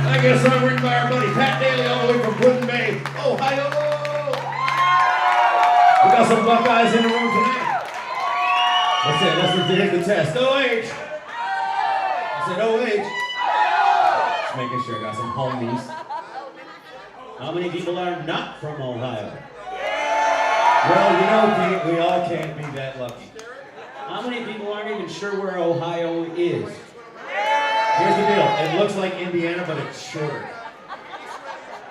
I guess I'm written by our buddy Pat Daly all the way from Puddin Bay, Ohio. We got some Buckeyes in the room tonight. Let's take the test. OH. I said OH. Just making sure I got some homies. How many people are not from Ohio? Well, you know, Pete, we all can't be that lucky. How many people aren't even sure where Ohio is? Here's the deal. It looks like Indiana, but it's shorter.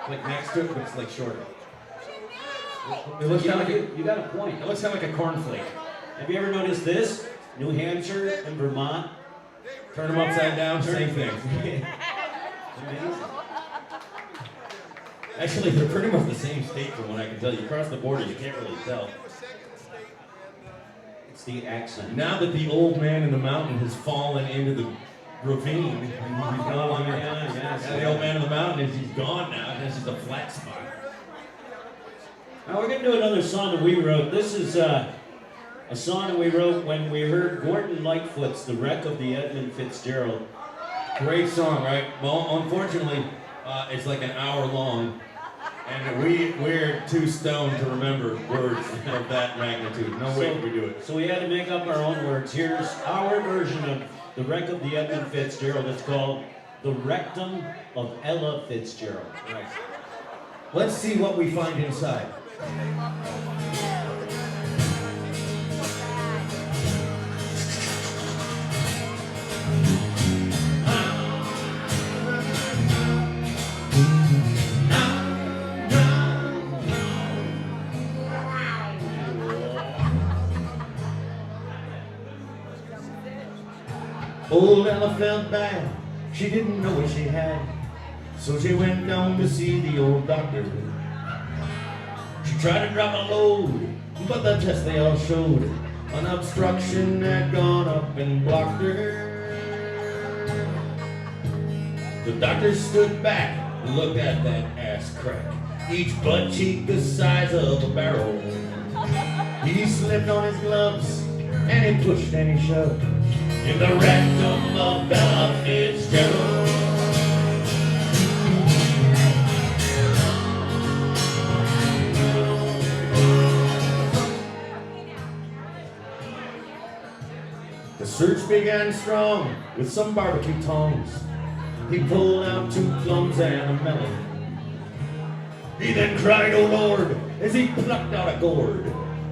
Like next to it, but it's like shorter. It looks kind of like you got a point. It looks kind of like a cornflake. Have you ever noticed this? New Hampshire and Vermont. Turn them upside down, same thing. Amazing. Actually, they're pretty much the same state from what I can tell. You cross the border, you can't really tell. It's the accent. Now that the old man in the mountain has fallen into the ravine, and he's no longer. The old man in the mountain he's gone now, and this is a flat spot. Now we're going to do another song that we wrote. This is a song that we wrote when we heard Gordon Lightfoot's The Wreck of the Edmund Fitzgerald. Great song, right? Well, unfortunately, it's like an hour long, and we're too stoned to remember words of that magnitude. No way we do it. So we had to make up our own words. Here's our version of The Wreck of the Edmund Fitzgerald. It's called The Rectum of Ella Fitzgerald. Right. Let's see what we find inside. Old Ella felt bad, she didn't know what she had, so she went down to see the old doctor. She tried to drop a load, but the tests they all showed an obstruction had gone up and blocked her. The doctor stood back and looked at that ass crack, each butt cheek the size of a barrel. He slipped on his gloves, and he pushed and he shoved in the rectum of Ella Fitzgerald. The search began strong with some barbecue tongs. He pulled out 2 plums and a melon. He then cried, "Oh Lord," as he plucked out a gourd,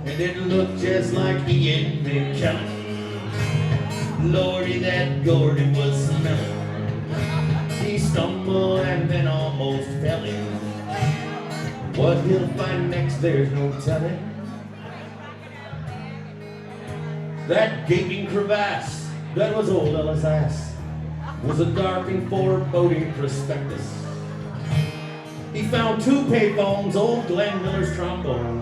and it looked just like Ian McKellen. Lordy, that gourd, it was smelling. He stumbled and then almost fell in. What he'll find next, there's no telling. That gaping crevasse, that was old Ella's ass, was a dark and foreboding prospectus. He found 2 payphones, old Glenn Miller's trombone,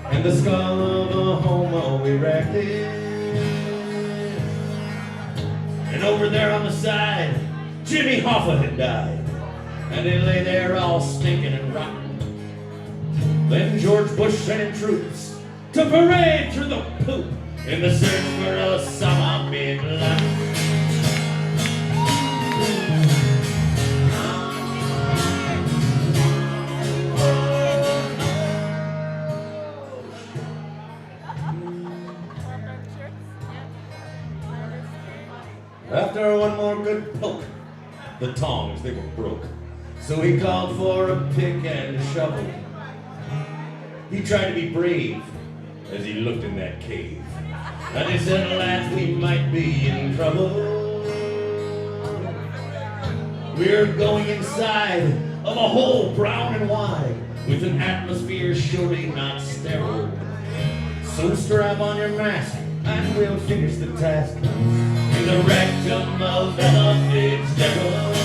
and the skull of a homo erected. And over there on the side, Jimmy Hoffa had died, and they lay there all stinking and rotten. Then George Bush sent in troops to parade through the poop in the search for Osama bin Laden. After one more good poke, the tongs, they were broke. So he called for a pick and a shovel. He tried to be brave as he looked in that cave. And he said, "Lads, we might be in trouble. We're going inside of a hole brown and wide, with an atmosphere surely not sterile. So strap on your mask, and we'll finish the task in the rectum of Ella Fitzgerald."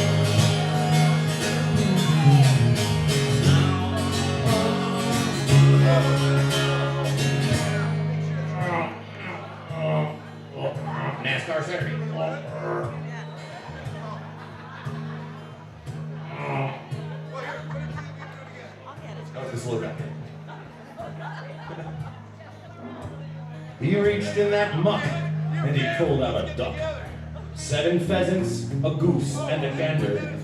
NASCAR Saturday. Slow down. He reached in that muck and he pulled out a duck, 7 pheasants, a goose, and a gander,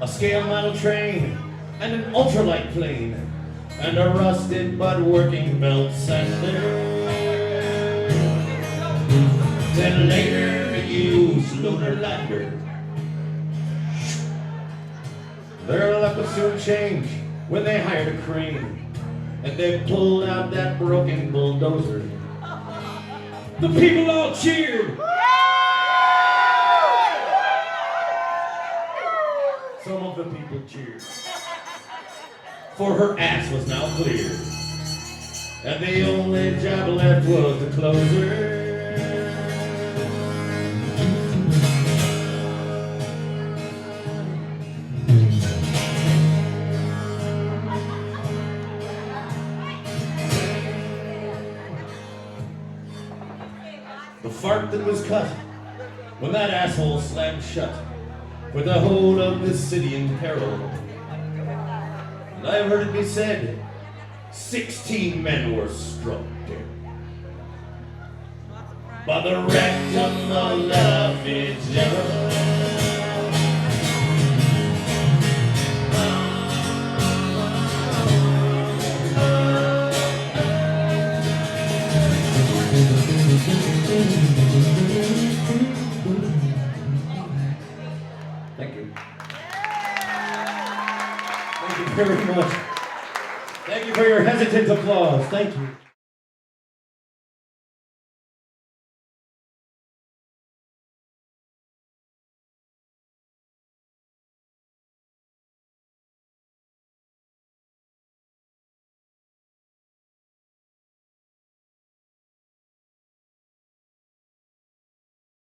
a scale model train, and an ultralight plane, and a rusted but working belt sander. Then later he used lunar lander. Their luck would soon change when they hired a crane, and they pulled out that broken bulldozer. The people all cheered. Some of the people cheered, for her ass was now clear, and the only job left was the closer. The fart that was cut when that asshole slammed shut, with the whole of the city in peril. And I have heard it be said, 16 men were struck dead by the rectum of the Fitzgerald. Thank you. Thank you very much. Thank you for your hesitant applause. Thank you.